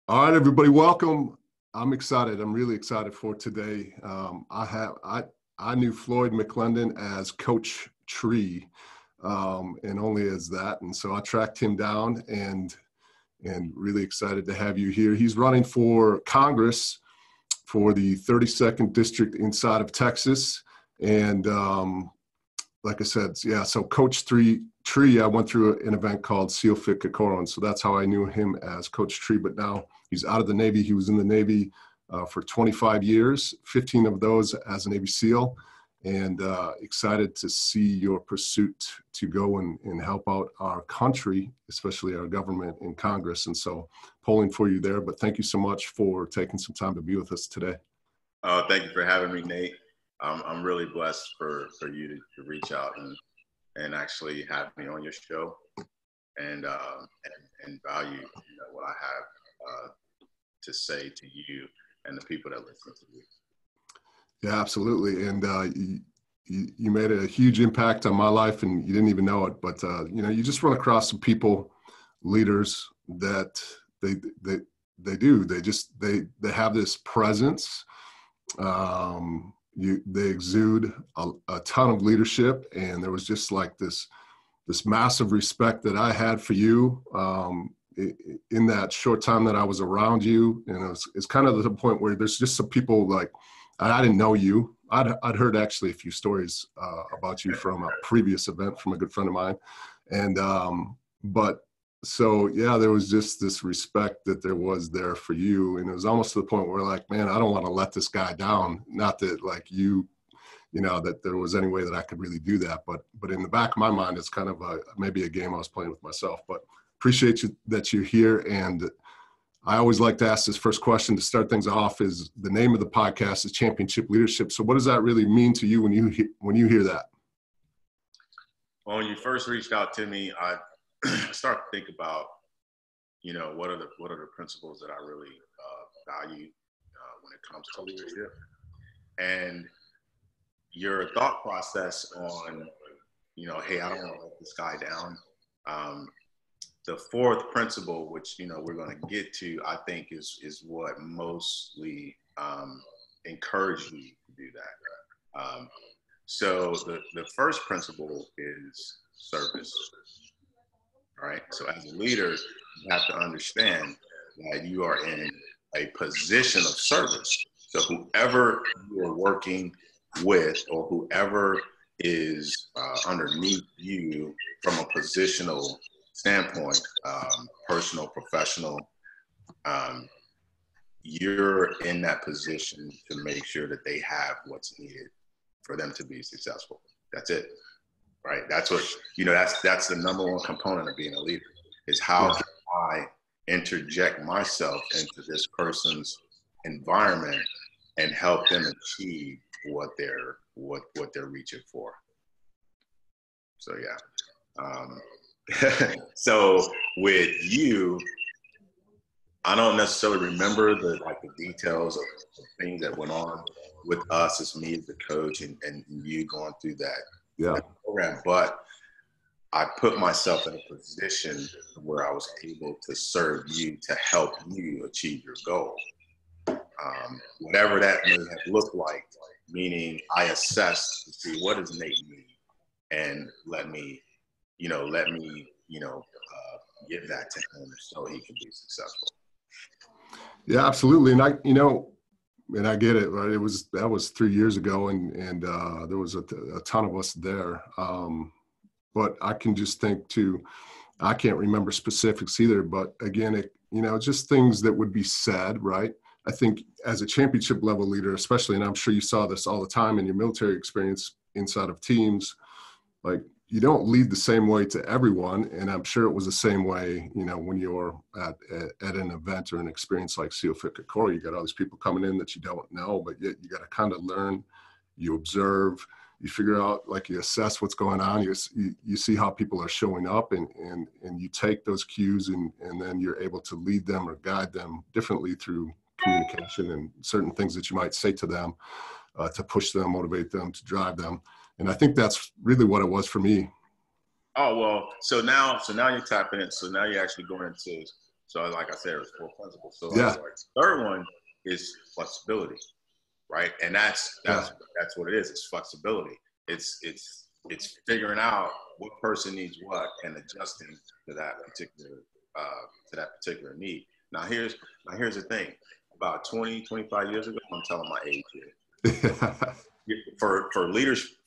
All right, everybody, welcome. I'm excited. I'm really excited for today. I knew Floyd McLendon as Coach Tree, and only as that. And so I tracked him down and really excited to have you here. He's running for Congress for the 32nd district inside of Texas. And like I said, yeah, so Coach Tree, I went through an event called Seal Fit Kokoro, and so that's how I knew him as Coach Tree. But now he's out of the Navy. He was in the Navy for 25 years, 15 of those as a Navy SEAL, and excited to see your pursuit to go and help out our country, especially our government in Congress. And so polling for you there, but thank you so much for taking some time to be with us today. Thank you for having me, Nate. I'm really blessed for you to reach out and actually have me on your show and value what I have to say to you and the people that listen to you. Yeah, absolutely. And you made a huge impact on my life, and you didn't even know it. But you just run across some people, leaders that they do. They have this presence. They exude a ton of leadership, and there was just like this massive respect that I had for you in that short time that I was around you. And it's kind of the point where there's just some people like I didn't know you. I'd heard actually a few stories about you from a previous event from a good friend of mine, and but. So yeah, there was just this respect that there was there for you. And it was almost to the point where like, man, I don't want to let this guy down. Not that like that there was any way that I could really do that. But in the back of my mind, it's kind of maybe a game I was playing with myself. But appreciate you that you're here. And I always like to ask this first question to start things off is the name of the podcast is Championship Leadership. So what does that really mean to you when you hear that? Well, when you first reached out to me, I start to think about, what are the principles that I really value when it comes to leadership, and your thought process on, hey, I don't want to let this guy down. The fourth principle, which we're going to get to, I think is what mostly encouraged me to do that. So the first principle is service. All right. So as a leader, you have to understand that you are in a position of service. So whoever you are working with or whoever is underneath you from a positional standpoint, personal, professional, you're in that position to make sure that they have what's needed for them to be successful. That's it. Right. That's what, that's the number one component of being a leader is how can I interject myself into this person's environment and help them achieve what they're reaching for. So, yeah. So with you, I don't necessarily remember the details of things that went on with us as me as the coach and you going through that program, but I put myself in a position where I was able to serve you to help you achieve your goal. Whatever that may have looked like, meaning I assessed to see what does Nate need and let me give that to him so he can be successful. Yeah, absolutely. And I get it, right? That was 3 years ago, and there was a ton of us there. But I can just think too, I can't remember specifics either, but again, just things that would be said, right? I think as a championship level leader, especially, and I'm sure you saw this all the time in your military experience inside of teams, like you don't lead the same way to everyone. And I'm sure it was the same way, when you're at an event or an experience like Seal Fit Kokoro, you got all these people coming in that you don't know, but yet you got to kind of learn, you observe, you figure out, like you assess what's going on, you see how people are showing up and you take those cues and then you're able to lead them or guide them differently through communication and certain things that you might say to them to push them, motivate them, to drive them. And I think that's really what it was for me. Oh, well, so now you're tapping it. So now you're actually going into So like I said, it's 4 principles. So Yeah. like, the third one is flexibility, right? And that's what it is. It's flexibility. It's figuring out what person needs what and adjusting to that particular need. Now here's the thing. About 20, 25 years ago, I'm telling my age here. For leaders,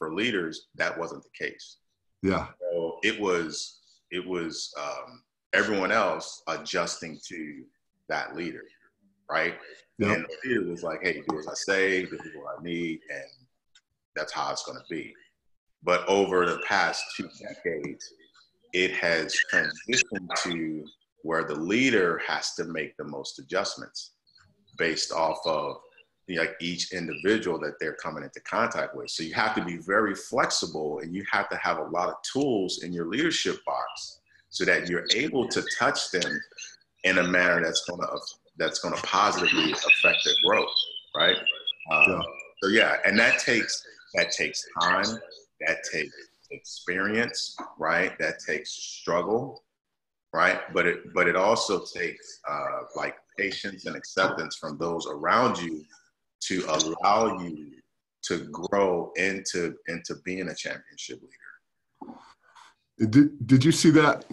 that wasn't the case. Yeah. So it was everyone else adjusting to that leader, right? Yep. And the leader was like, hey, do as I say, this is what I need, and that's how it's going to be. But over the past 2 decades, it has transitioned to where the leader has to make the most adjustments based off of each individual that they're coming into contact with. So you have to be very flexible, and you have to have a lot of tools in your leadership box so that you're able to touch them in a manner that's going to positively affect their growth, right? So yeah, and that takes time, that takes experience, right? That takes struggle, right? But it also takes like patience and acceptance from those around you to allow you to grow into being a championship leader. Did you see that?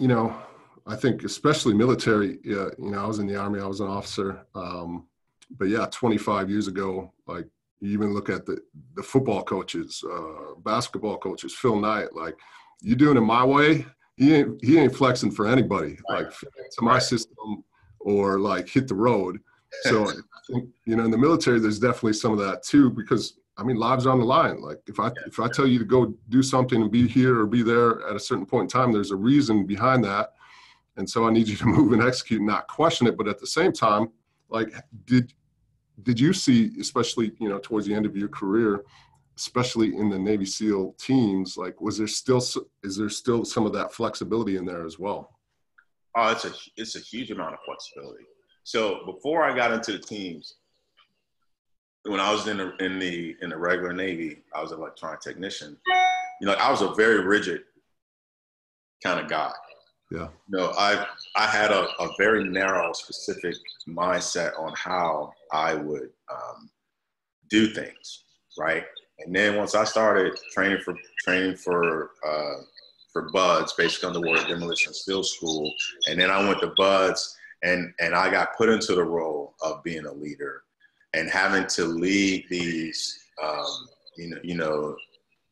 I think especially military. I was in the Army. I was an officer. But yeah, 25 years ago, like you even look at the football coaches, basketball coaches, Phil Knight. Like, you doing it my way, he ain't flexing for anybody. Right. Like, fit into my system or like hit the road. So I think, in the military, there's definitely some of that too, because lives are on the line. Like if I tell you to go do something and be here or be there at a certain point in time, there's a reason behind that. And so I need you to move and execute, not question it. But at the same time, like, did you see, especially, towards the end of your career, especially in the Navy SEAL teams, like, is there still some of that flexibility in there as well? Oh, it's a huge amount of flexibility. So before I got into the teams, when I was in the regular Navy, I was an electronic technician. I was a very rigid kind of guy. Yeah. I had a very narrow, specific mindset on how I would do things, right? And then once I started training for BUDS, Basic Underwater Demolition Steel School, and then I went to BUDS, and I got put into the role of being a leader and having to lead these,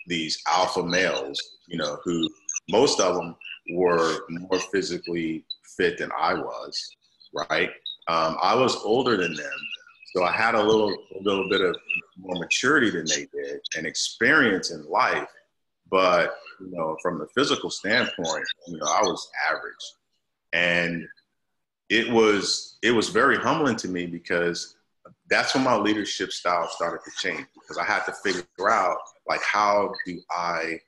these alpha males, who most of them were more physically fit than I was, right? I was older than them, so I had a little bit of more maturity than they did and experience in life. But, from the physical standpoint, I was average. And it was very humbling to me, because that's when my leadership style started to change, because I had to figure out, like, how do I,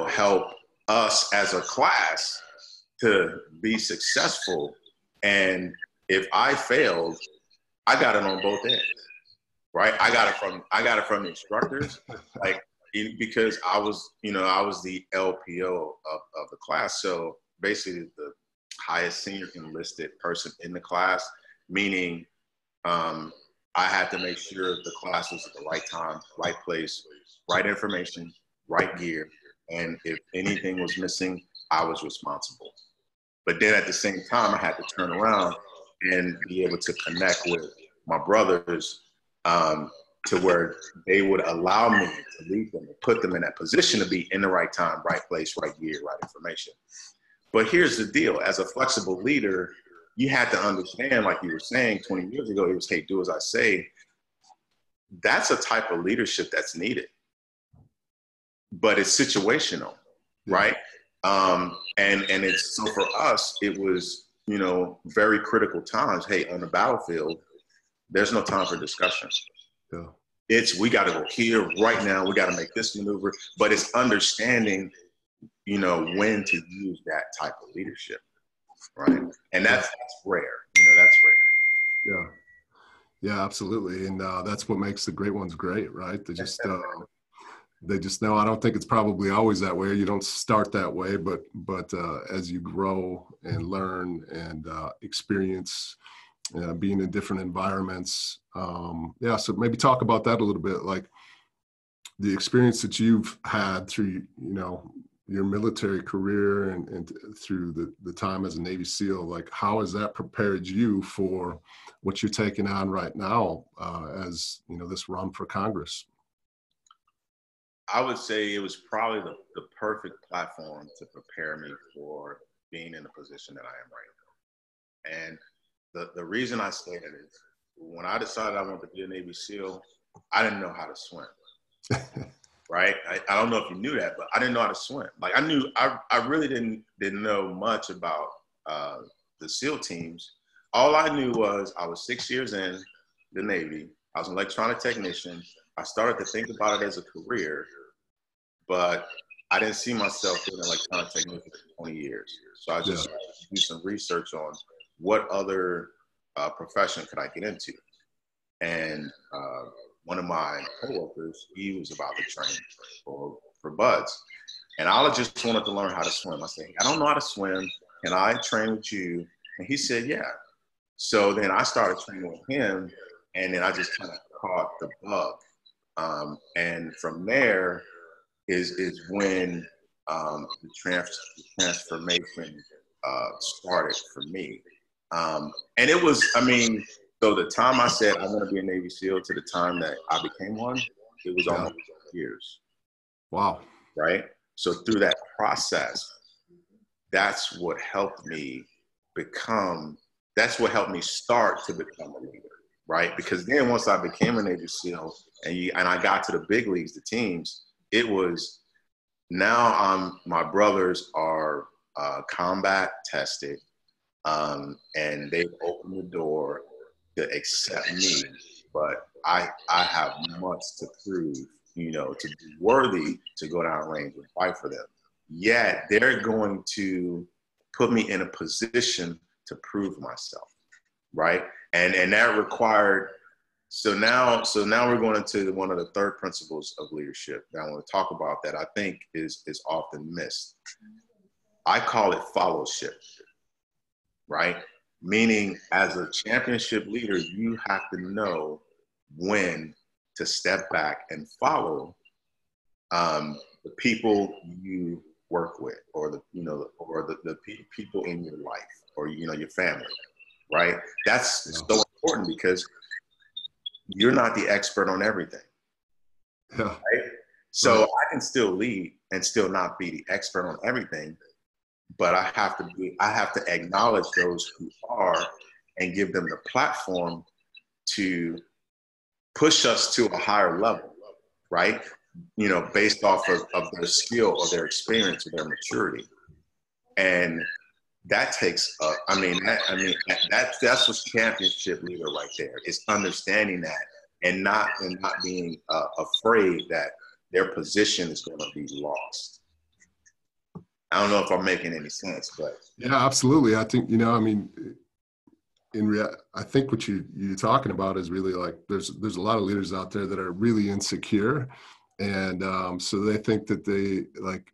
help us as a class to be successful. And if I failed, I got it on both ends, right? I got it from the instructors, like, because I was the LPO of the class. So basically the highest senior enlisted person in the class, meaning I had to make sure the class was at the right time, right place, right information, right gear. And if anything was missing, I was responsible. But then at the same time, I had to turn around and be able to connect with my brothers to where they would allow me to lead them and put them in that position to be in the right time, right place, right gear, right information. But here's the deal. As a flexible leader, you had to understand, like you were saying 20 years ago, it was, hey, do as I say. That's a type of leadership that's needed. But it's situational, right? And it's, so for us, it was, very critical times. Hey, on the battlefield, there's no time for discussion. Yeah. We got to go here right now. We got to make this maneuver. But it's understanding, when to use that type of leadership, right? And that's rare. That's rare. Yeah. Yeah, absolutely. And that's what makes the great ones great, right? They just they just know. I don't think it's probably always that way. You don't start that way, but as you grow and learn and experience being in different environments. Yeah, so maybe talk about that a little bit, like the experience that you've had through, your military career and through the time as a Navy SEAL. Like, how has that prepared you for what you're taking on right now as, this run for Congress? I would say it was probably the perfect platform to prepare me for being in the position that I am right now. And the reason I say that is when I decided I wanted to be a Navy SEAL, I didn't know how to swim. Right? I don't know if you knew that, but I didn't know how to swim. Like I really didn't know much about the SEAL teams. All I knew was I was 6 years in the Navy. I was an electronic technician. I started to think about it as a career, but I didn't see myself being an electronic technician for 20 years. So I just started to do some research on what other profession could I get into. And one of my coworkers, he was about to train for BUD/S. And I just wanted to learn how to swim. I said, hey, I don't know how to swim. Can I train with you? And he said, yeah. So then I started training with him, and then I just kind of caught the bug. And from there is when the transformation started for me. And it was, so the time I said I want to be a Navy SEAL to the time that I became one, it was almost years. Wow. Right? So through that process, that's what helped me start to become a leader, right? Because then once I became a Navy SEAL and I got to the big leagues, the teams, it was now my brothers are combat tested, and they've opened the door to accept me, but I have much to prove, to be worthy to go down range and fight for them. Yet they're going to put me in a position to prove myself, right? And that required. So now we're going into one of the third principles of leadership that I want to talk about that I think is often missed. I call it fellowship, right? Meaning, as a championship leader, you have to know when to step back and follow the people you work with, or the people in your life, or your family, right? That's so important because you're not the expert on everything. Yeah. Right? So I can still lead and still not be the expert on everything, but I have to acknowledge those who are and give them the platform to push us to a higher level, right? Based off of their skill or their experience or their maturity. And that takes that's what's championship leader right there. It's understanding that and not being afraid that their position is going to be lost. I don't know if I'm making any sense, but yeah, absolutely. I think I think what you're talking about is really like there's a lot of leaders out there that are really insecure, and so they think that they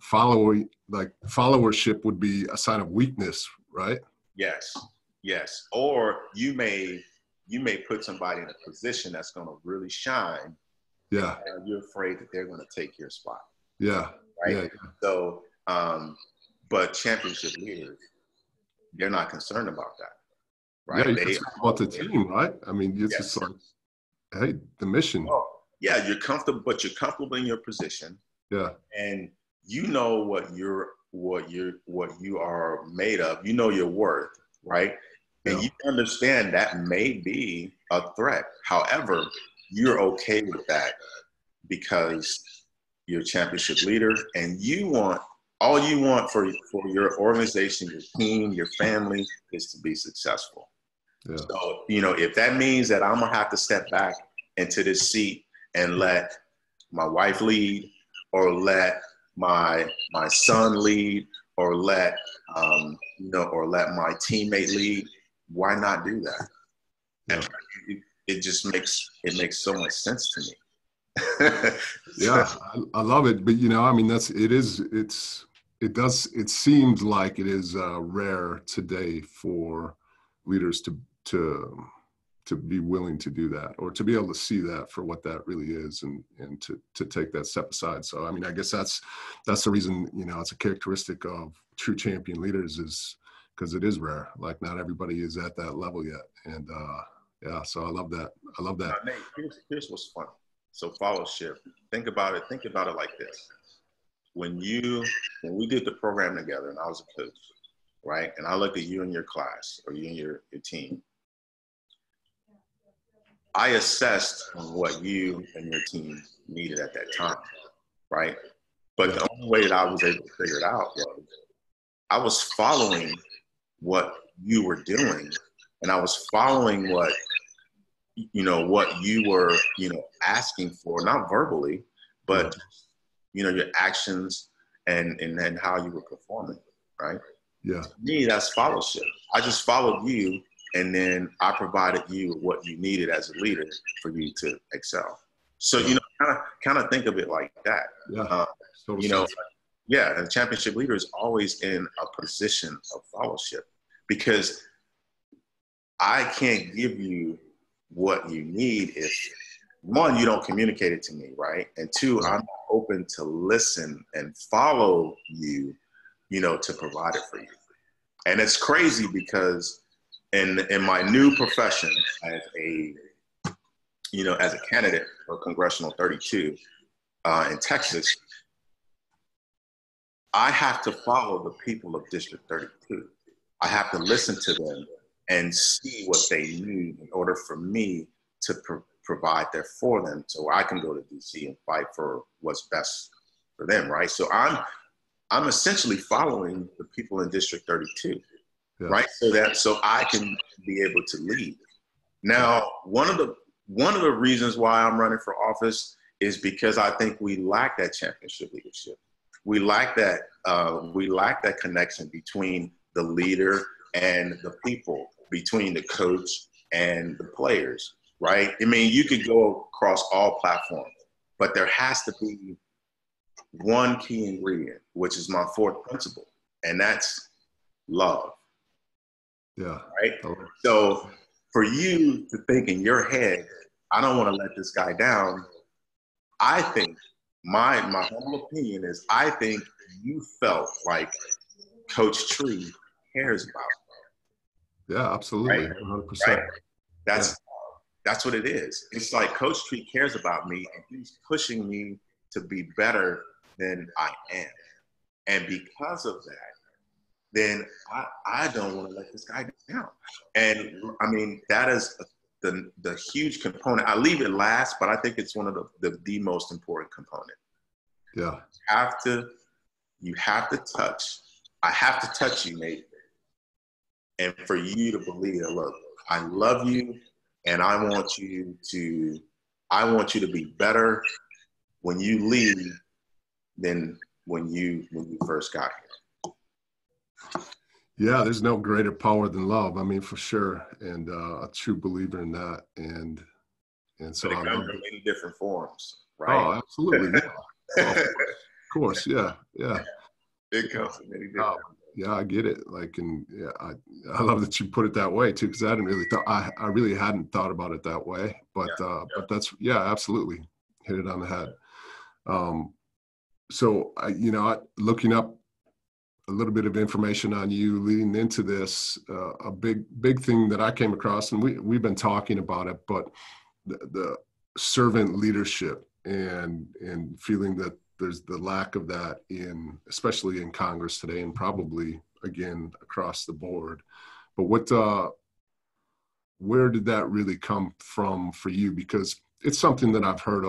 followership would be a sign of weakness, right? Yes. Or you may put somebody in a position that's going to really shine. Yeah. And you're afraid that they're going to take your spot. Yeah. Right. Yeah. So, but championship leaders, they're not concerned about that. Right. Yeah. It's about the team, right? It's just like, hey, the mission. Oh, yeah. You're comfortable in your position. Yeah. And you know what you are made of. You know your worth, right? And you understand that may be a threat. However, you're okay with that because you're a championship leader, and all you want for your organization, your team, your family is to be successful. Yeah. So, if that means that I'm gonna have to step back into this seat and let my wife lead, or let my son lead, or let or let my teammate lead, why not do that? Yeah. It just makes so much sense to me. Yeah, I love it. But, I mean, it seems like it is rare today for leaders to, to be willing to do that, or to be able to see that for what that really is, and to take that step aside. So, I mean, I guess that's the reason, it's a characteristic of true champion leaders, is because it is rare. Like, not everybody is at that level yet. And yeah, so I love that. I love that. Now, Nate, here's what's funny. So fellowship, think about it like this. When we did the program together and I was a coach, right? And I looked at you and your class, or you and your team, I assessed on what you and your team needed at that time, right? But the only way that I was able to figure it out was I was following what you were doing, and I was following what you were, asking for, not verbally, but, your actions and then how you were performing, right? Yeah. To me, that's fellowship. I just followed you, and then I provided you what you needed as a leader for you to excel. So, kind of think of it like that. Yeah. Yeah, a championship leader is always in a position of fellowship, because I can't give you what you need if, one, you don't communicate it to me, right? And two, I'm not open to listen and follow you, to provide it for you. And it's crazy because in my new profession as a candidate for Congressional 32 in Texas, I have to follow the people of District 32. I have to listen to them and see what they need in order for me to provide that for them, so I can go to DC and fight for what's best for them, right? So I'm essentially following the people in District 32, right? So I can be able to lead. Now, one of the reasons why I'm running for office is because I think we lack that championship leadership. We lack that connection between the leader and the people, between the coach and the players, right? I mean, you could go across all platforms, but there has to be one key ingredient, which is my fourth principle, and that's love. Yeah. Right? So for you to think in your head, I don't want to let this guy down, I think my humble opinion is, I think you felt like Coach Tree cares about you. Yeah, absolutely. Right? 100%. Right? That's what it is. It's like Coach Tree cares about me, and he's pushing me to be better than I am. And because of that, then I don't want to let this guy down. And I mean, that is the huge component. I leave it last, but I think it's one of the most important component. Yeah. You have to touch. I have to touch you, Nate. And for you to believe that, look, I love you, and I want you to be better when you leave than when you first got here. Yeah, there's no greater power than love. I mean, for sure, and a true believer in that. And so it comes in many different forms, right? Oh, absolutely. Yeah. Of course. Yeah. It comes in many different. Yeah, I get it. Like, and yeah, I love that you put it that way too, because I hadn't really thought. I really hadn't thought about it that way. But that's absolutely hit it on the head. So looking up a little bit of information on you leading into this, a big thing that I came across, and we've been talking about it, but the servant leadership and feeling that there's the lack of that especially in Congress today, and probably again across the board. But where did that really come from for you? Because it's something that I've heard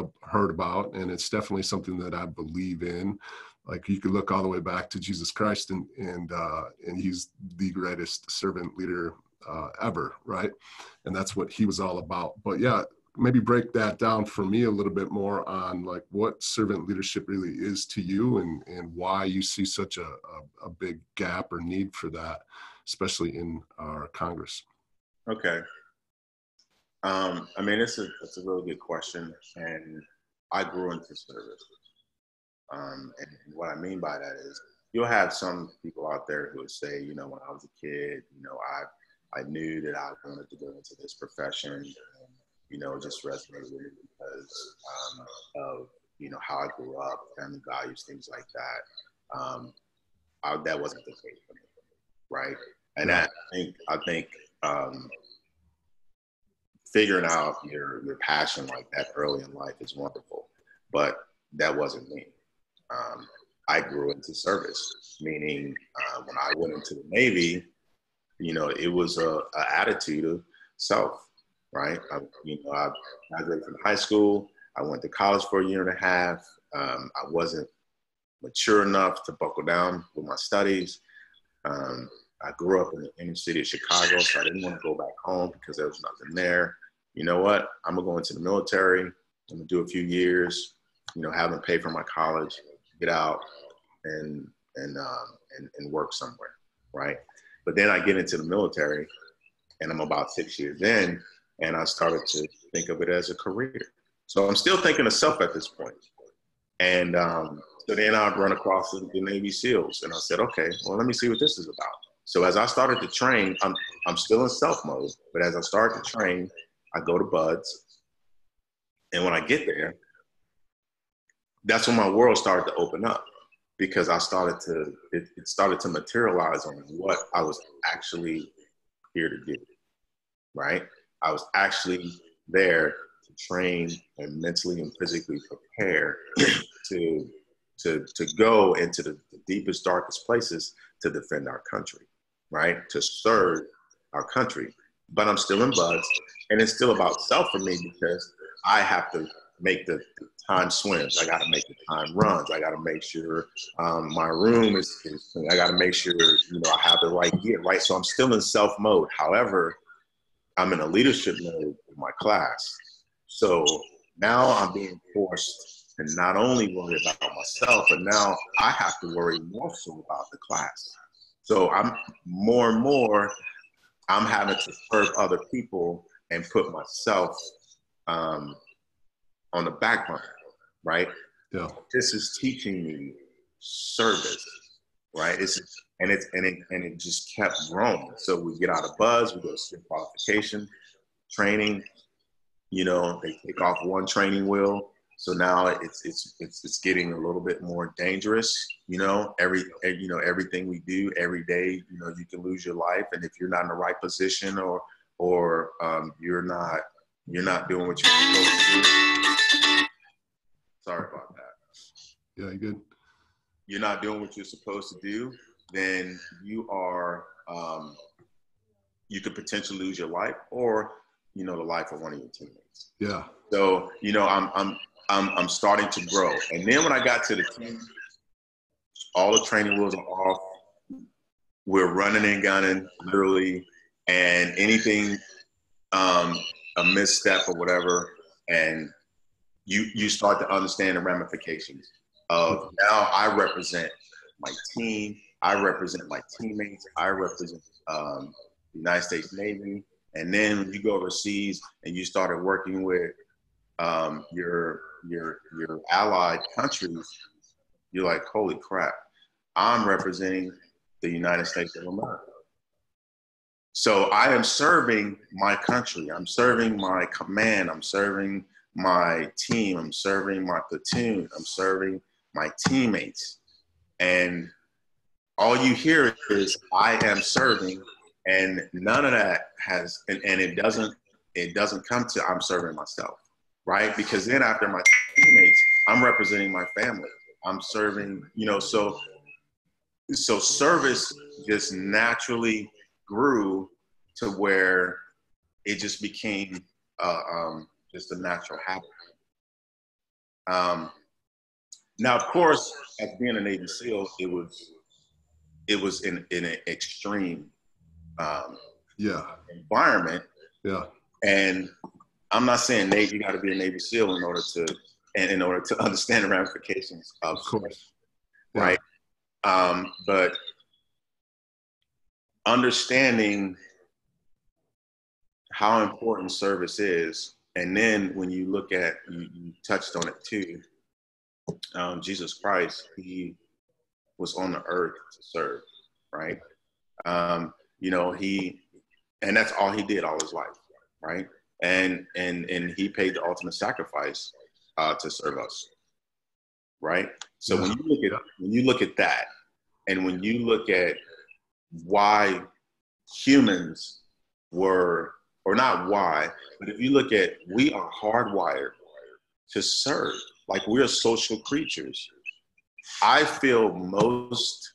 about, and it's definitely something that I believe in. Like, you could look all the way back to Jesus Christ, and he's the greatest servant leader ever, right? And that's what he was all about. But yeah, maybe break that down for me a little bit more on like what servant leadership really is to you, and why you see such a big gap or need for that, especially in our Congress. Okay. I mean, it's a really good question, and I grew into service. And what I mean by that is you'll have some people out there who would say, you know, when I was a kid, you know, I knew that I wanted to go into this profession, and, you know, it just resonated with me because of, you know, how I grew up, family values, things like that. That wasn't the case for me, right? And I think figuring out your passion like that early in life is wonderful, but that wasn't me. I grew into service, meaning when I went into the Navy, you know, it was a attitude of self, right? I graduated from high school. I went to college for a year and a half. I wasn't mature enough to buckle down with my studies. I grew up in the inner city of Chicago, so I didn't want to go back home because there was nothing there. You know what? I'm gonna go into the military. I'm gonna do a few years, you know, have them pay for my college, get out, and work somewhere, right? But then I get into the military, and I'm about 6 years in, and I started to think of it as a career. So I'm still thinking of self at this point. And so then I'd run across the Navy SEALs, and I said, okay, well, let me see what this is about. So as I started to train, I'm still in self mode, but as I started to train, I go to BUDS. And when I get there, that's when my world started to open up, because it started to materialize on what I was actually here to do, right? I was actually there to train and mentally and physically prepare to go into the deepest, darkest places to defend our country, right? To serve our country. But I'm still in BUDS, and it's still about self for me, because I have to make the time swims. I got to make the time runs. I got to make sure my room is clean. I got to make sure, you know, I have the right gear, right? So I'm still in self mode. However, I'm in a leadership mode in my class. So now I'm being forced to not only worry about myself, but now I have to worry more so about the class. So I'm more and more, I'm having to serve other people and put myself on the back burner, right? Yeah. This is teaching me service, right? It just kept growing. So we get out of BUDS, we go to strict qualification, training. You know, they take off one training wheel, so now it's getting a little bit more dangerous. You know, everything we do every day, you know, you can lose your life, and if you're not in the right position or you're not doing what you're supposed to do. Sorry about that. Yeah, you good. You're not doing what you're supposed to do, then you are you could potentially lose your life, or, you know, the life of one of your teammates. Yeah. So, you know, I'm starting to grow. And then when I got to the team, all the training wheels are off. We're running and gunning, literally, and anything, a misstep or whatever, and you start to understand the ramifications of, now I represent my team, I represent my teammates, I represent the United States Navy. And then when you go overseas and you started working with your allied countries, you're like, holy crap, I'm representing the United States of America. So I am serving my country. I'm serving my command. I'm serving my team. I'm serving my platoon. I'm serving my teammates. And all you hear is, I am serving, and none of that has, and it doesn't come to, I'm serving myself, right? Because then after my teammates, I'm representing my family. I'm serving, you know, so service just naturally grew to where it just became just a natural habit. Now, of course, as being a Navy SEAL, it was in an extreme environment. Yeah. And I'm not saying you got to be a Navy SEAL in order to understand the ramifications of course, right? But understanding how important service is And then when you look at, you touched on it too, Jesus Christ, he was on the earth to serve, right? You know, and that's all he did all his life, right? And he paid the ultimate sacrifice to serve us, right? So when you look at that, and when you look at why humans were, or not why, but if you look at, we are hardwired to serve, like we're social creatures. I feel most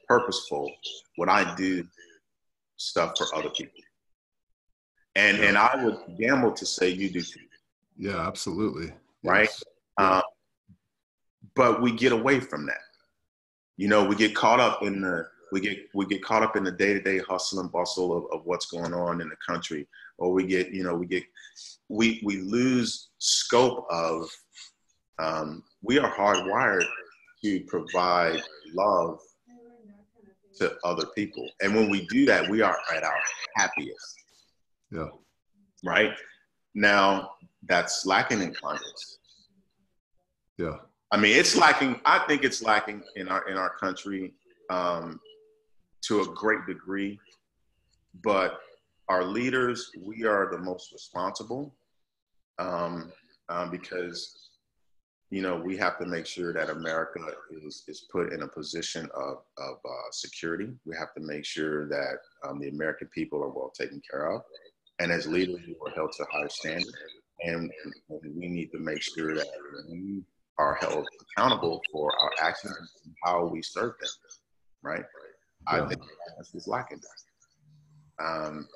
purposeful when I do stuff for other people. And I would gamble to say you do too. Yeah, absolutely. Right? Yes. Yeah. But we get away from that. You know, we get caught up in the day-to-day hustle and bustle of what's going on in the country, or we lose scope of we are hardwired to provide love to other people. And when we do that, we are at our happiest. Yeah. Right? Now, that's lacking in Congress. Yeah. I mean, it's lacking. I think it's lacking in our country to a great degree. But our leaders, we are the most responsible because, you know, we have to make sure that America is put in a position of security. We have to make sure that the American people are well taken care of. And as leaders, we are held to a higher standard. And we need to make sure that we are held accountable for our actions and how we serve them, right? Yeah. I think that's what's lacking. And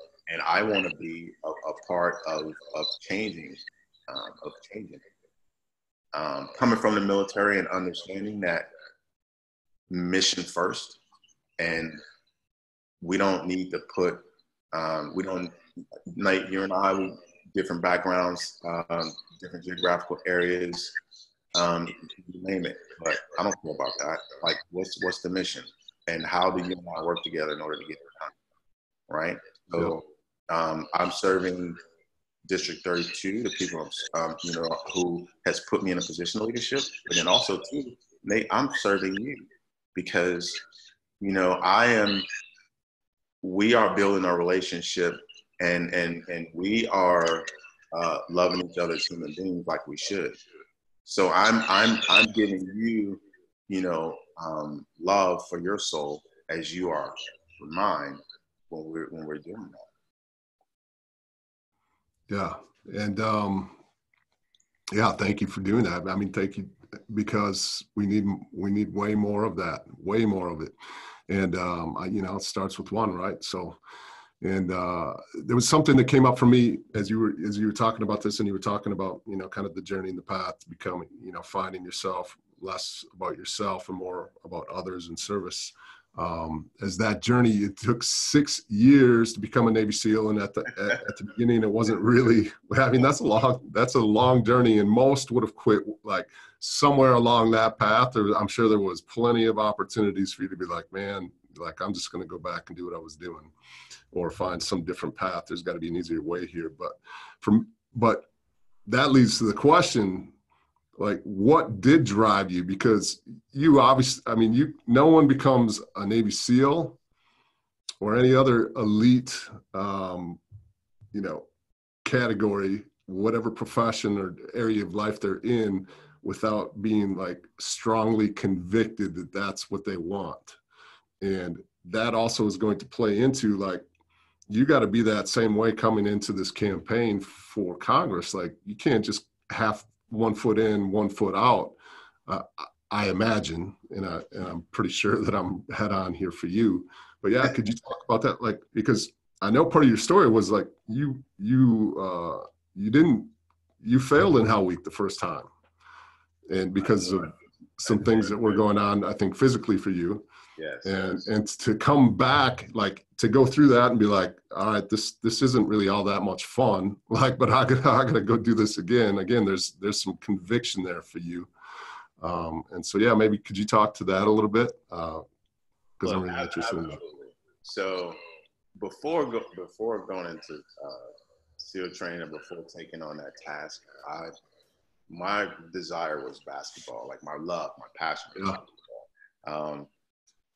I want to be a part of changing. Coming from the military and understanding that mission first, and we don't need to put, we don't, like you and I, we different backgrounds, different geographical areas, you name it, but I don't care about that. Like, what's the mission, and how do you and I work together in order to get it done, right? So I'm serving District 32, the people, you know, who has put me in a position of leadership, but then also too, I'm serving you because, you know, we are building our relationship, and we are loving each other as human beings like we should. So I'm giving you, you know, love for your soul as you are for mine when we're doing that. Yeah. And yeah, thank you for doing that. I mean, thank you, because we need way more of that, way more of it. And you know, it starts with one, right? So, and there was something that came up for me as you were talking about this, and you were talking about, you know, kind of the journey and the path to becoming, you know, finding yourself, less about yourself and more about others and service. As that journey, it took 6 years to become a Navy SEAL, and at the beginning, it wasn't really. I mean, that's a long journey, and most would have quit like somewhere along that path. Or I'm sure there was plenty of opportunities for you to be like, man, like I'm just going to go back and do what I was doing, or find some different path. There's got to be an easier way here. But that leads to the question, like, what did drive you? Because you obviously, I mean, no one becomes a Navy SEAL or any other elite, you know, category, whatever profession or area of life they're in, without being like strongly convicted that that's what they want. And that also is going to play into, like, you got to be that same way coming into this campaign for Congress. Like, you can't just have 1 foot in, 1 foot out. I imagine, and I'm pretty sure that I'm head on here for you. But yeah, could you talk about that? Like, because I know part of your story was like you failed in Hell Week the first time, and because of some things that were going on, I think physically for you. Yes. And to come back, like, to go through that and be like, all right, this isn't really all that much fun. Like, but I gotta go do this again. Again, there's some conviction there for you. And so, yeah, maybe could you talk to that a little bit? Because I'm really interested in that. So before going into SEAL trainer before taking on that task, my desire was basketball, like my love, my passion for basketball.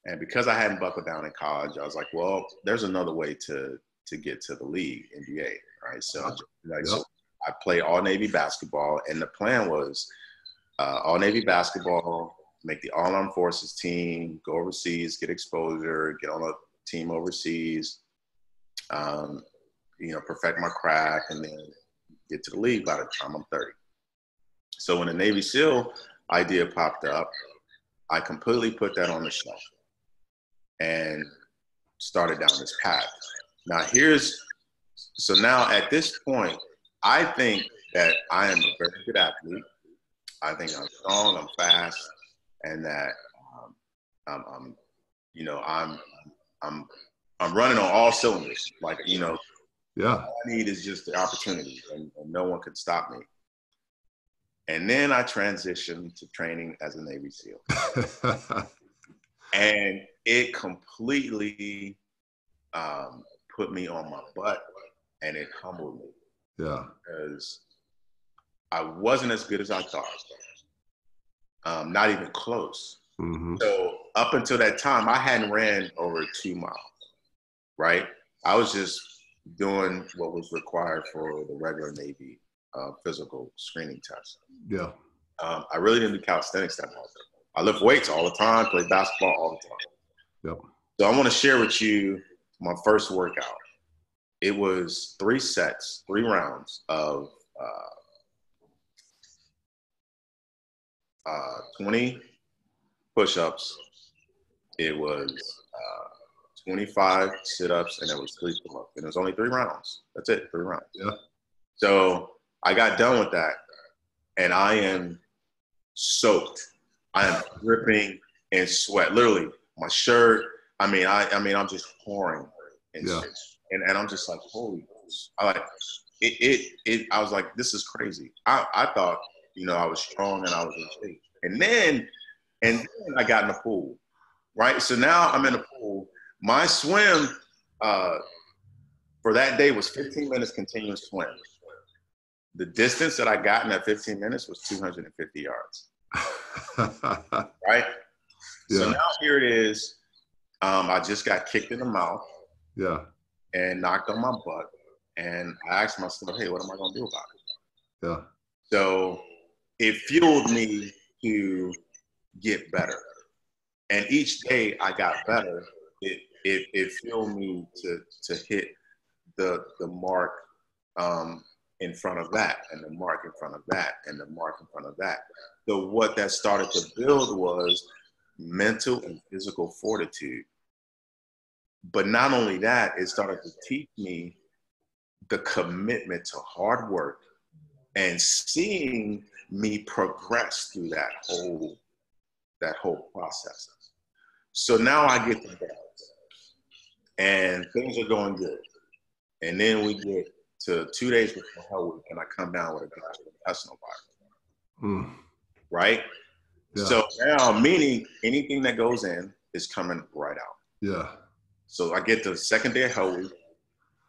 And because I hadn't buckled down in college, I was like, well, there's another way to get to the league, NBA, right? So, so I played all Navy basketball, and the plan was all Navy basketball, make the all armed forces team, go overseas, get exposure, get on a team overseas, perfect my craft, and then get to the league by the time I'm 30. So when the Navy SEAL idea popped up, I completely put that on the shelf and started down this path. Now at this point, I think that I am a very good athlete. I think I'm strong, I'm fast, and that I'm running on all cylinders. Like, all I need is just the opportunity, and no one could stop me. And then I transitioned to training as a Navy SEAL. And it completely put me on my butt, and it humbled me. Yeah. Because I wasn't as good as I thought. Not even close. Mm-hmm. So up until that time, I hadn't ran over 2 miles, right? I was just doing what was required for the regular Navy physical screening test. Yeah. I really didn't do calisthenics that much. I lift weights all the time, play basketball all the time. Yep. So I want to share with you my first workout. It was 3 sets, 3 rounds of 20 push-ups. It was 25 sit-ups, and it was 3 pull-ups. And it was only 3 rounds. That's it, 3 rounds. Yeah. So I got done with that, and I am soaked. I am dripping in sweat. Literally, my shirt. I'm just pouring in sweat. And I'm just like, holy. I was like, this is crazy. I thought, I was strong and I was in shape. And then I got in the pool, right? So now I'm in the pool. My swim for that day was 15 minutes continuous swim. The distance that I got in that 15 minutes was 250 yards. Right? Yeah. So now here it is. I just got kicked in the mouth. Yeah. And knocked on my butt. And I asked myself, hey, what am I going to do about it? Yeah. So it fueled me to get better. And each day I got better. It fueled me to hit the mark in front of that, and the mark in front of that, and the mark in front of that. So what that started to build was mental and physical fortitude. But not only that, it started to teach me the commitment to hard work and seeing me progress through that whole process. So now I get the belt, and things are going good. And then we get to 2 days before Hell Week, and I come down with a gastrointestinal virus. Right? Yeah. So now, meaning anything that goes in is coming right out. Yeah. So I get to the second day of Hell Week.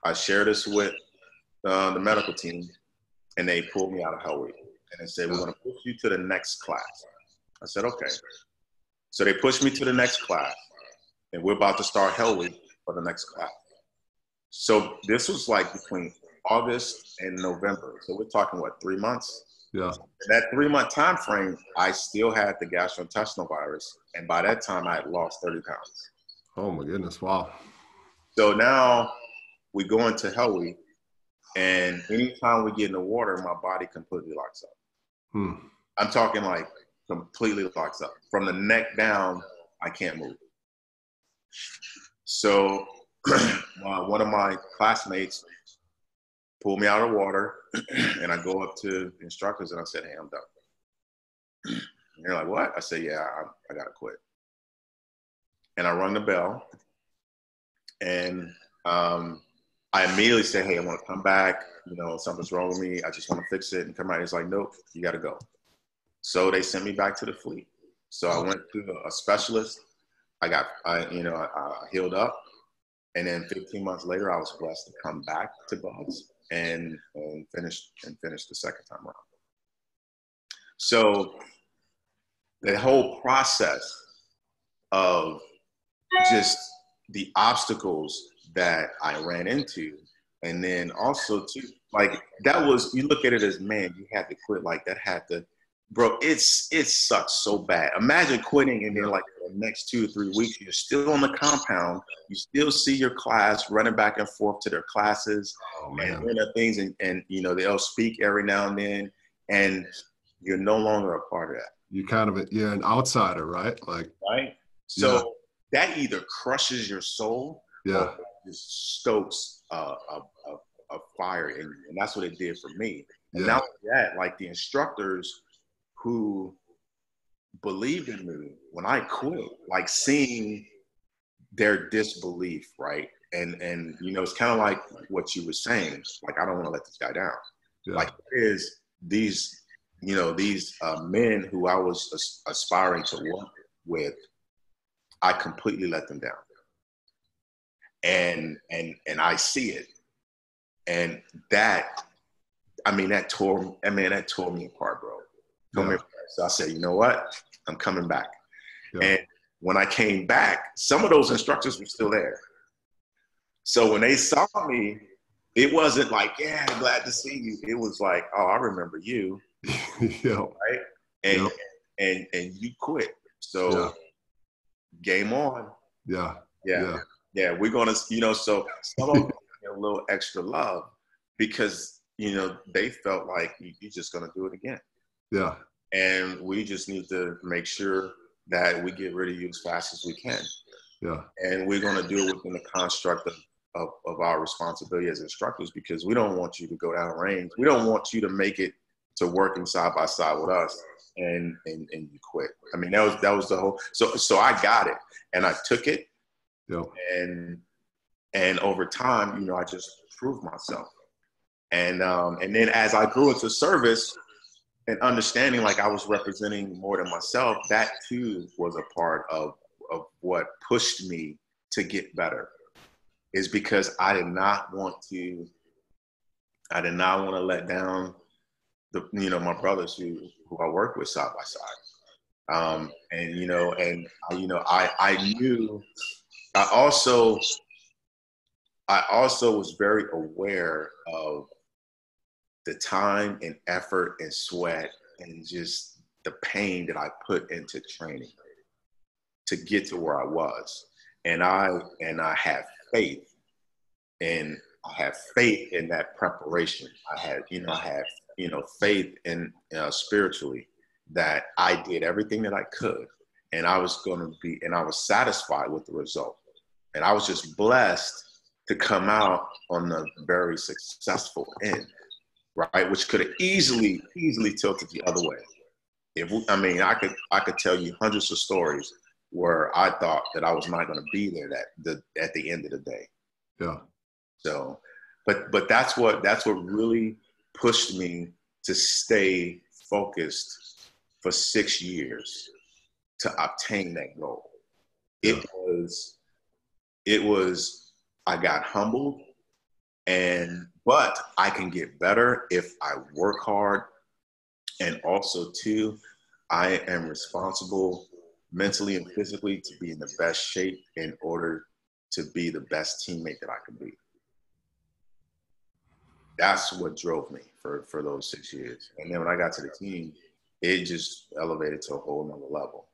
I share this with the medical team, and they pulled me out of Hell Week. And they said, we're going to push you to the next class. I said, okay. So they pushed me to the next class, and we're about to start Hell Week for the next class. So this was like between August and November. So we're talking, 3 months? Yeah. In that 3-month time frame, I still had the gastrointestinal virus. And by that time, I had lost 30 pounds. Oh, my goodness. Wow. So now we go into Hell Week, and anytime we get in the water, my body completely locks up. I'm talking like completely locks up. From the neck down, I can't move. So one of my classmates pulled me out of the water, and I go up to the instructors, and I said, hey, I'm done. And they're like, what? I said, yeah, I got to quit. And I rung the bell, and I immediately said, hey, I want to come back. Something's wrong with me. I just want to fix it and come out. He's like, nope, you got to go. So they sent me back to the fleet. So I went to a specialist. I healed up. And then 15 months later, I was blessed to come back to Bugs. and finished the second time around. So the whole process of just the obstacles that I ran into, and then also too, like that was, you look at it as, man, you had to quit, like that had to, bro, it sucks so bad. Imagine quitting and then like the next 2 or 3 weeks, you're still on the compound, you still see your class running back and forth to their classes and doing their things, and you know, they'll speak every now and then, and you're no longer a part of that. You kind of, you're an outsider, right? Like, right. So that either crushes your soul or just stokes a fire in you. And that's what it did for me. And not only that, like the instructors who believed in me when I quit, like seeing their disbelief, right? And you know, it's kind of like what you were saying, like, I don't want to let this guy down. Like, there's these, you know, these men who I was aspiring to work with, I completely let them down. And I see it. And that, I mean, that tore me apart, bro. So I said, you know what? I'm coming back. And when I came back, some of those instructors were still there. So when they saw me, it wasn't like, yeah, glad to see you. It was like, oh, I remember you. Right? And you quit. So game on. We're gonna, you know, so some of them get a little extra love because, you know, they felt like you're just gonna do it again. And we just need to make sure that we get rid of you as fast as we can. And we're gonna do it within the construct of our responsibility as instructors, because we don't want you to go down range. We don't want you to make it to working side by side with us and you quit. I mean, that was the whole, so I got it and I took it. And over time, you know, I just proved myself. And then as I grew into service and understanding like I was representing more than myself, that too was a part of what pushed me to get better, is because I did not want to let down my brothers who I work with side by side. And I knew, I also was very aware of the time and effort and sweat and just the pain that I put into training to get to where I was. And I have faith, and I have faith in that preparation. I had faith in spiritually that I did everything that I could, and I was satisfied with the result. And I was just blessed to come out on the very successful end, right? Which could have easily tilted the other way. I could tell you hundreds of stories where I thought that I was not going to be there at the end of the day. So, but that's what really pushed me to stay focused for 6 years to obtain that goal. It was, I got humbled, but I can get better if I work hard. And also too, I am responsible mentally and physically to be in the best shape in order to be the best teammate that I can be. That's what drove me for those 6 years. And then when I got to the team, it just elevated to a whole nother level.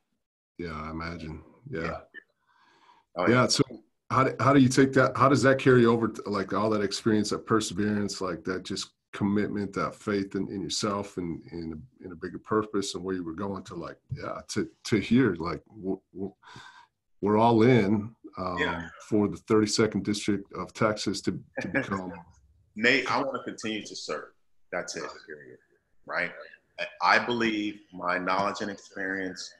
Yeah, I imagine. Yeah. Oh, yeah. So how do you take that? How does that carry over to like all that experience, that perseverance, like that just commitment, that faith in yourself and in a bigger purpose and where you were going to, like, to hear, like, we're all in for the 32nd District of Texas to become. Nate, I want to continue to serve. That's it, period. Right? I believe my knowledge and experience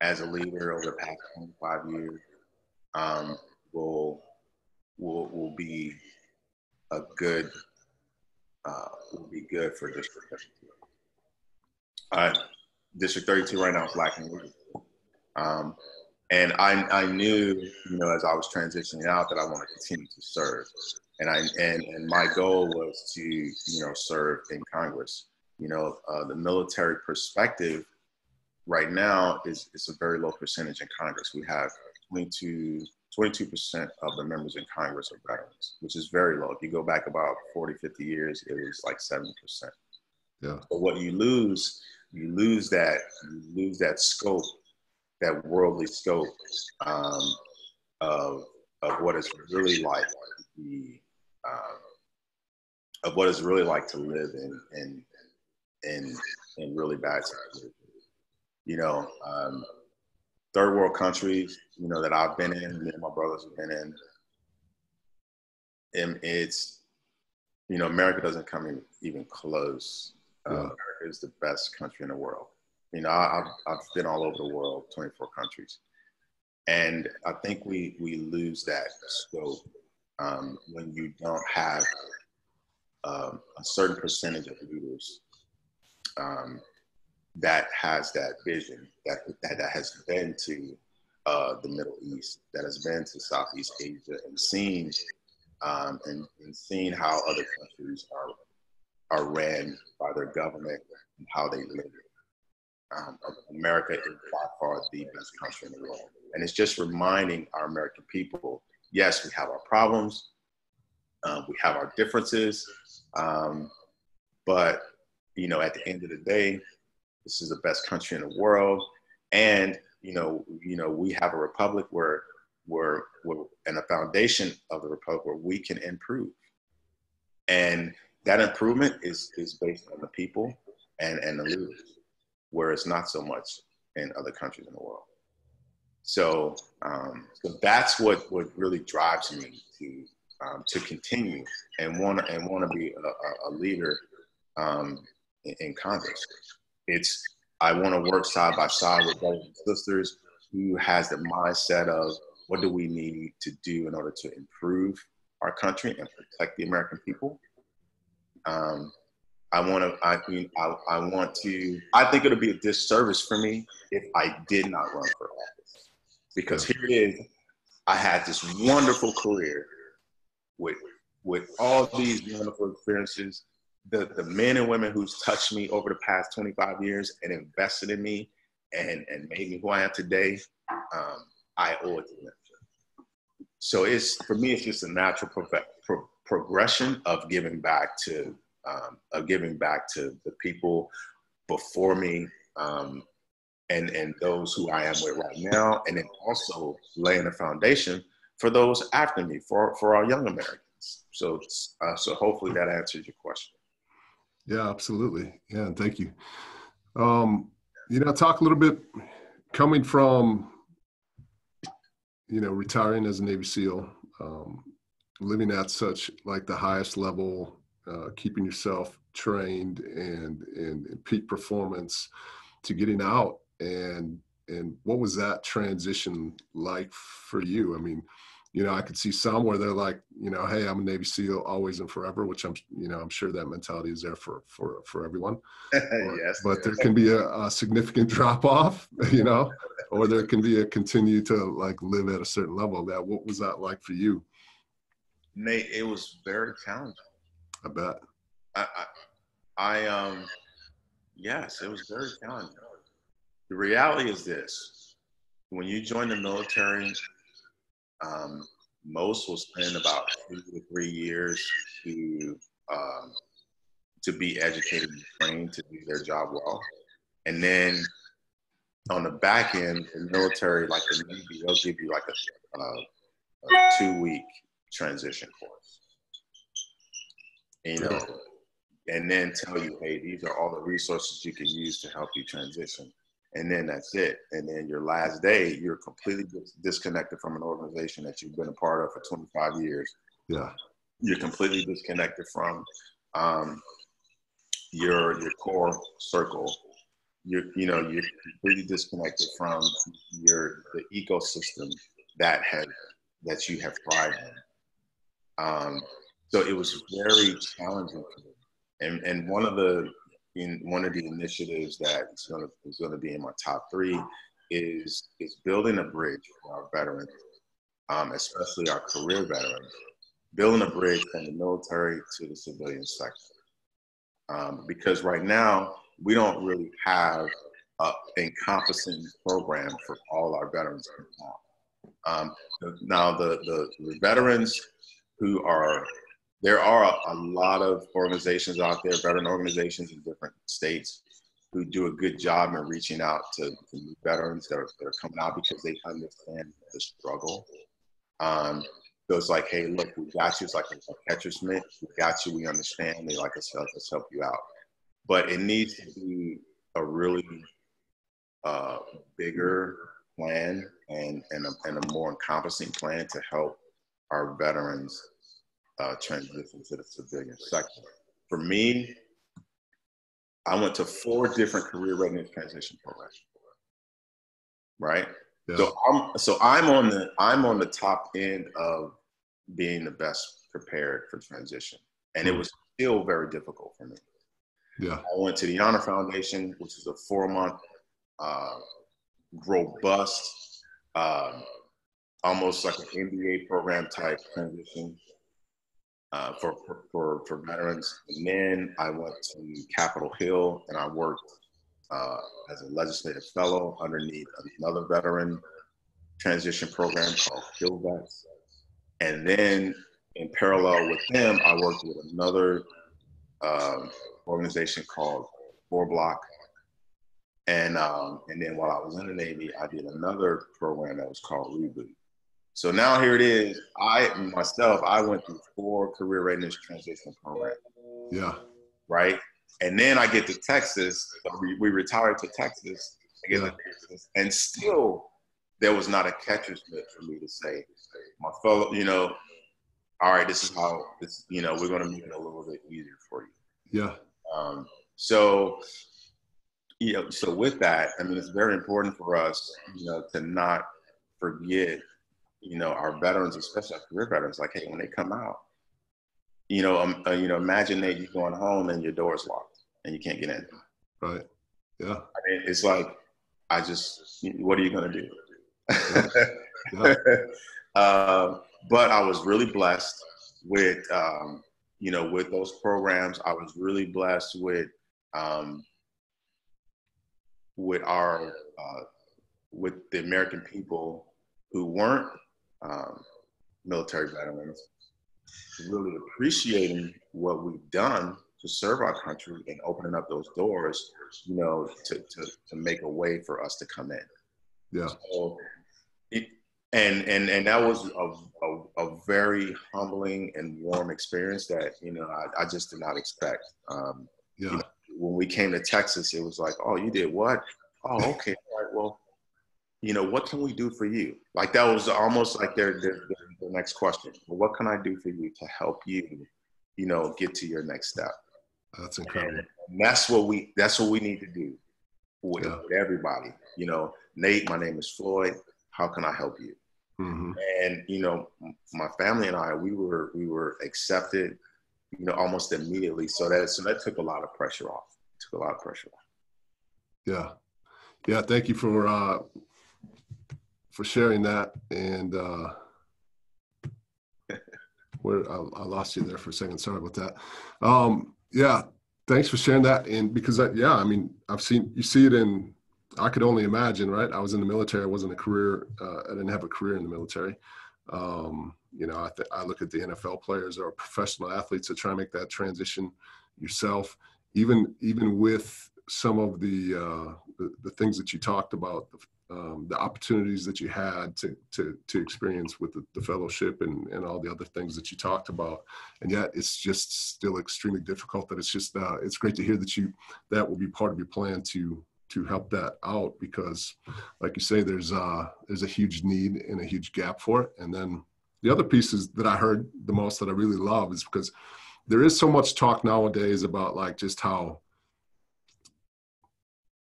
as a leader over the past 25 years will be good for District 32. District 32 right now is lacking leadership. And I knew, as I was transitioning out, that I want to continue to serve. And my goal was to, serve in Congress. The military perspective right now is a very low percentage in Congress. We have 22% of the members in Congress are veterans, which is very low. If you go back about 40, 50 years, it was like 7%. Yeah. But what you lose that scope, that worldly scope, of what it's really like to be, of what it's really like to live in really bad situations. Third world countries, that I've been in, me and my brothers have been in, and it's, America doesn't come even close. America is the best country in the world. I've been all over the world, 24 countries. And I think we lose that scope when you don't have a certain percentage of leaders that has that vision, that has been to the Middle East, that has been to Southeast Asia, and seen how other countries are ran by their government and how they live. America is by far the best country in the world. And it's just reminding our American people, yes, we have our problems, we have our differences, but, at the end of the day, this is the best country in the world. And, we have a republic where and a foundation of the republic where we can improve. And that improvement is based on the people and the leaders, where it's not so much in other countries in the world. So, that's what really drives me to continue and want to be a leader in Congress. I want to work side by side with brothers and sisters who has the mindset of what do we need to do in order to improve our country and protect the American people. I think it'll be a disservice for me if I did not run for office, because here it is. I had this wonderful career with all these wonderful experiences. The men and women who's touched me over the past 25 years and invested in me and made me who I am today, I owe it to them. So for me, it's just a natural progression of giving back to the people before me, and those who I am with right now, and then also laying a foundation for those after me, for our young Americans. So hopefully that answers your question. Yeah, absolutely. Yeah, and thank you. Talk a little bit, coming from, retiring as a Navy SEAL, living at such like the highest level, keeping yourself trained and in peak performance, to getting out, and what was that transition like for you? I mean, I could see some where they're like, hey, I'm a Navy SEAL always and forever, which I'm sure that mentality is there for everyone. Yes. But there can be a significant drop off, or there can be a continue to like live at a certain level. What was that like for you? Nate, it was very challenging. I bet. Yes, it was very challenging. The reality is this: when you join the military, most will spend about 2 to 3 years to be educated and trained to do their job well. And then on the back end, the military, like the Navy, they'll give you like a 2-week transition course. And then tell you, hey, these are all the resources you can use to help you transition. And then that's it. And then your last day, you're completely disconnected from an organization that you've been a part of for 25 years. Yeah. You're completely disconnected from your core circle. You're completely disconnected from the ecosystem that you have thrived in. So it was very challenging for me. And one of the initiatives that is going to be in my top 3 is building a bridge for our veterans, especially our career veterans, building a bridge from the military to the civilian sector. Because right now, we don't really have an encompassing program for all our veterans. Now, the veterans who are, there are a lot of organizations out there, veteran organizations in different states, who do a good job in reaching out to new veterans that are coming out because they understand the struggle. So it's like, hey, look, we got you. It's like a catcher's mitt. We got you. We understand. They like us. Let's help you out. But it needs to be a really bigger plan and a more encompassing plan to help our veterans transition to the civilian sector. For me, I went to 4 different career readiness transition programs. Right. Yeah. So I'm on the top end of being the best prepared for transition, and it was still very difficult for me. Yeah. I went to the Honor Foundation, which is a 4-month, robust, almost like an MBA program type transition for veterans. And then I went to Capitol Hill, and I worked as a legislative fellow underneath another veteran transition program called HillVets. And then in parallel with them, I worked with another organization called 4Block. And then while I was in the Navy, I did another program that was called Reboot. So now here it is. I went through 4 career readiness transition programs. Yeah. Right. And then I get to Texas. We retired to Texas. I get to Texas, and still there was not a catcher's mitt for me to say, my fellow, all right, this is how this, we're going to make it a little bit easier for you. Yeah. So with that, I mean, it's very important for us, to not forget, our veterans, especially our career veterans, like, hey, when they come out, imagine that you're going home and your door's locked and you can't get in. Right. Yeah. I mean, it's like, what are you going to do? Yeah. But I was really blessed with, with those programs. I was really blessed with the American people who weren't military veterans, really appreciating what we've done to serve our country and opening up those doors, to make a way for us to come in. Yeah. So and that was a very humbling and warm experience that, I just did not expect. When we came to Texas, it was like, oh, you did what? Oh, okay. All right, well, what can we do for you? Like, that was almost like their next question. Well, what can I do for you to help you, get to your next step? That's incredible. And that's what we need to do with everybody. Nate, my name is Floyd. How can I help you? Mm-hmm. And, my family and I, we were accepted, almost immediately. So that took a lot of pressure off. Yeah. Yeah. Thank you for sharing that. And I lost you there for a second. Sorry about that. Yeah. Thanks for sharing that. And because I've seen, you see it in, I could only imagine, right? I was in the military. I wasn't I didn't have a career in the military. I look at the NFL players or professional athletes that try to make that transition yourself, even with some of the things that you talked about, the opportunities that you had to experience with the fellowship and all the other things that you talked about. And yet it's just still extremely difficult. That it's just, it's great to hear that will be part of your plan to help that out, because like you say, there's a huge need and a huge gap for it. And then the other pieces that I heard the most that I really love is because there is so much talk nowadays about like just how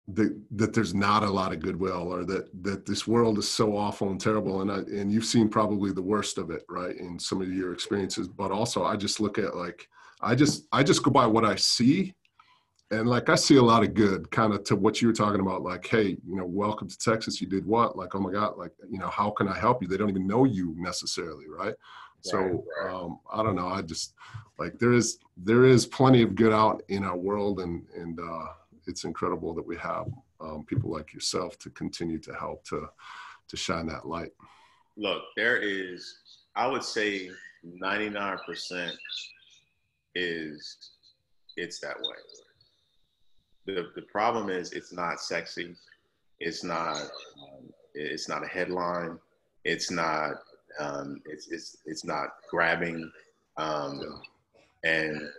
that there's not a lot of goodwill, or that this world is so awful and terrible. And you've seen probably the worst of it, right, in some of your experiences. But also I just look at, like, I just go by what I see. And like, I see a lot of good, kind of to what you were talking about, like, hey, welcome to Texas. You did what? Like, oh my God, like, how can I help you? They don't even know you necessarily, right? So I don't know. I just like there is plenty of good out in our world, and it's incredible that we have people like yourself to continue to help to shine that light. Look, there is, I would say 99% it's that way. The problem is it's not sexy. It's not a headline. It's not it's not grabbing, and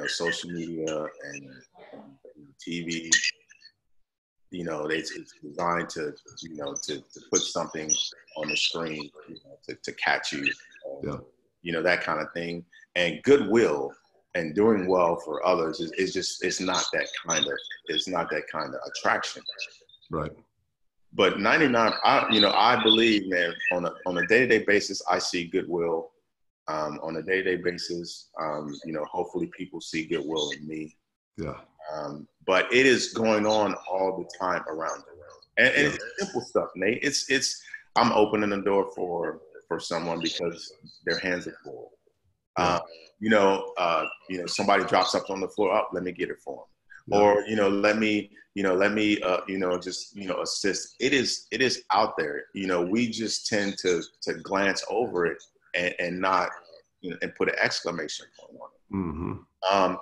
social media and TV, it's designed to to put something on the screen, to catch you, that kind of thing. And goodwill and doing well for others is just, it's not that kind of attraction. Right. But 99, I believe, man, on a day-to-day basis, I see goodwill. On a day-to-day basis, hopefully people see goodwill in me. Yeah. But it is going on all the time around the world. And it's simple stuff, Nate. It's I'm opening the door for someone because their hands are full. Somebody drops something on the floor, let me get it for them. Yeah. Or, let me assist. It is out there. We just tend to glance over it and not, and put an exclamation point on it. Mm-hmm.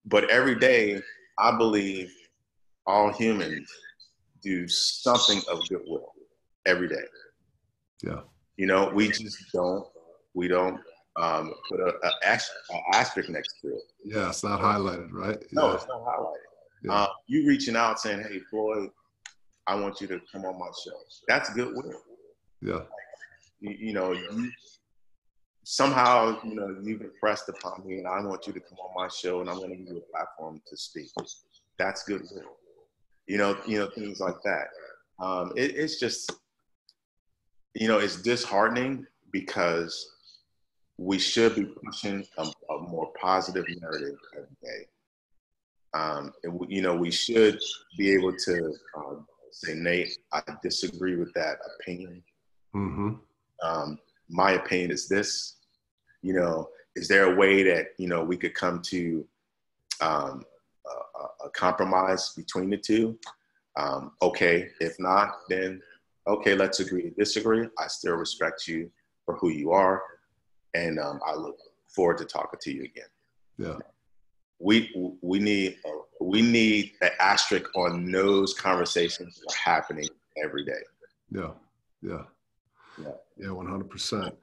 But every day, I believe all humans do something of goodwill every day. Yeah. We just don't put an asterisk next to it. Yeah, it's not highlighted, right? No, it's not highlighted. Yeah. You reaching out saying, "Hey, Floyd, I want you to come on my show." That's goodwill. Yeah. You somehow, you've impressed upon me, and I want you to come on my show, and I'm going to give you a platform to speak. That's goodwill. Things like that. It's just, it's disheartening because we should be pushing a more positive narrative every day. And we should be able to say, Nate, I disagree with that opinion. Mm-hmm. My opinion is this. Is there a way that we could come to a compromise between the two? Okay. If not, then okay, let's agree to disagree. I still respect you for who you are, and I look forward to talking to you again. Yeah. We need an asterisk on those conversations that are happening every day. Yeah. 100%.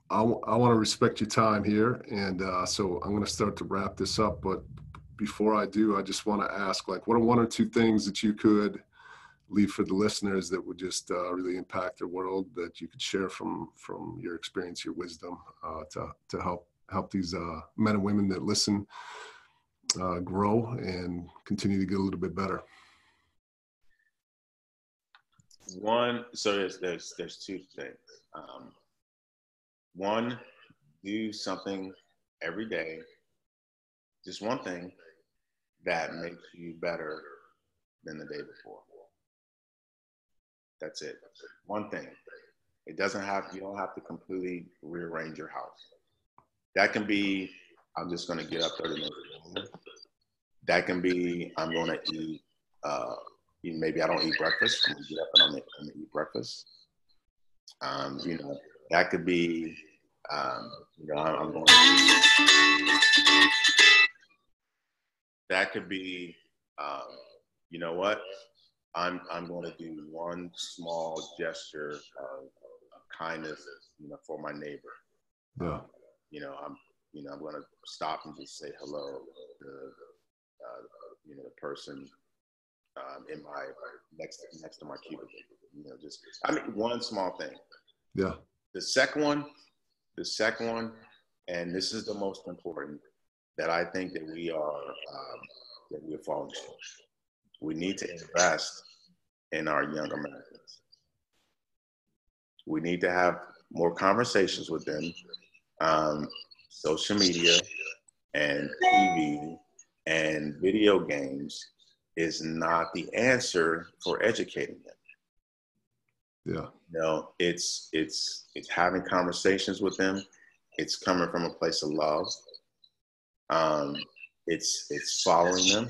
I want to respect your time here, and so I'm going to start to wrap this up. But before I do, I just want to ask, what are one or two things that you could leave for the listeners that would just really impact their world, that you could share from your experience, your wisdom, to help these men and women that listen grow and continue to get a little bit better? So there's two things. One, do something every day, just one thing that makes you better than the day before. That's it. One thing. You don't have to completely rearrange your house. That can be, I'm just going to get up 30 minutes early. That can be, I'm going to eat, maybe I don't eat breakfast. I'm going to get up and I'm going to eat breakfast. That could be, I'm going to that could be, you know what? I'm going to do one small gesture of kindness, for my neighbor. Yeah. I'm going to stop and just say hello to, the person in my next to my cubicle. One small thing. Yeah. The second one, and this is the most important, that I think that we're falling short. We need to invest in our young Americans. We need to have more conversations with them. Social media and TV and video games is not the answer for educating them. Yeah. You know, it's having conversations with them. It's coming from a place of love. It's following them,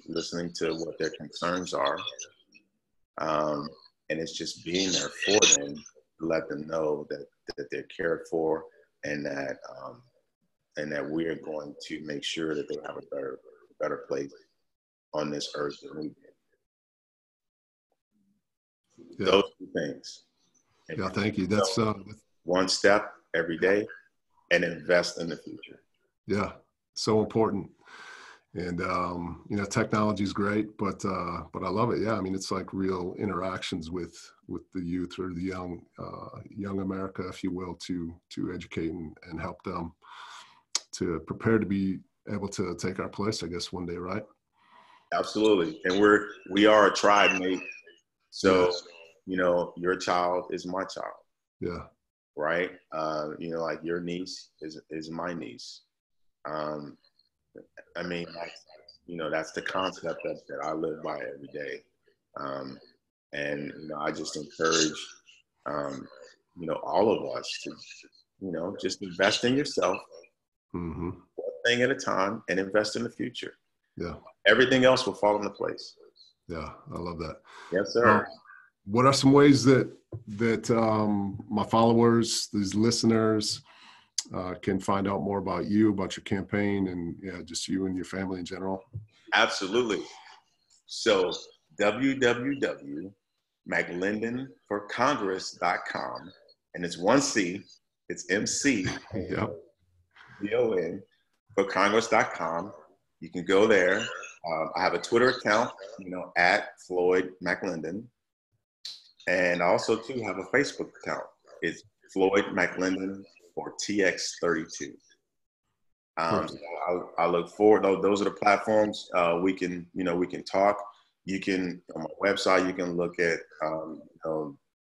listening to what their concerns are. And it's just being there for them to let them know that they're cared for, and that we are going to make sure that they have a better place on this earth than we did. Yeah. Those two things. Yeah, thank you. That's one step every day, and invest in the future. Yeah, so important. And you know, technology is great, but I love it. Yeah, I mean, it's like real interactions with the youth, or the young America, if you will, to educate and help them to prepare to be able to take our place, I guess, one day, right? Absolutely. And we are a tribe, Nate. So, you know, your child is my child. Yeah. Right. You know, like your niece is my niece. I mean, that's the concept that I live by every day. And, you know, I just encourage, you know, all of us to, you know, just invest in yourself, Mm-hmm. one thing at a time, and invest in the future. Yeah. Everything else will fall into place. Yeah, I love that. Yes, sir. What are some ways that my followers, these listeners, can find out more about you, about your campaign, and just you and your family in general? Absolutely. So www.McLendonforcongress.com, and it's one C, it's MC, Yep. DON, for Congress.com. You can go there. I have a Twitter account, you know, at Floyd McLendon. And I also too have a Facebook account. It's Floyd McLendon for TX32. So I look forward. Those are the platforms we can talk. You can, on my website, you can look at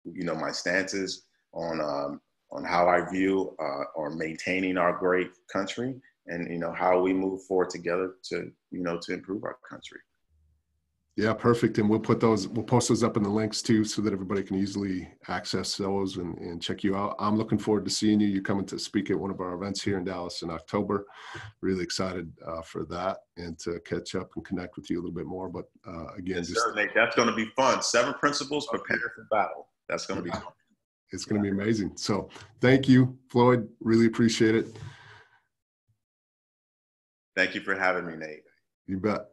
my stances on how I view or maintaining our great country, and you know how we move forward together to improve our country. Yeah, perfect. And we'll post those up in the links too, so that everybody can easily access those and check you out. I'm looking forward to seeing you. You're coming to speak at one of our events here in Dallas in October. Really excited for that, and to catch up and connect with you a little bit more. But again, yes, sir, Nate, that's going to be fun. 7 principles prepared for battle. That's going to be fun. It's going to be amazing. So thank you, Floyd. Really appreciate it. Thank you for having me, Nate. You bet.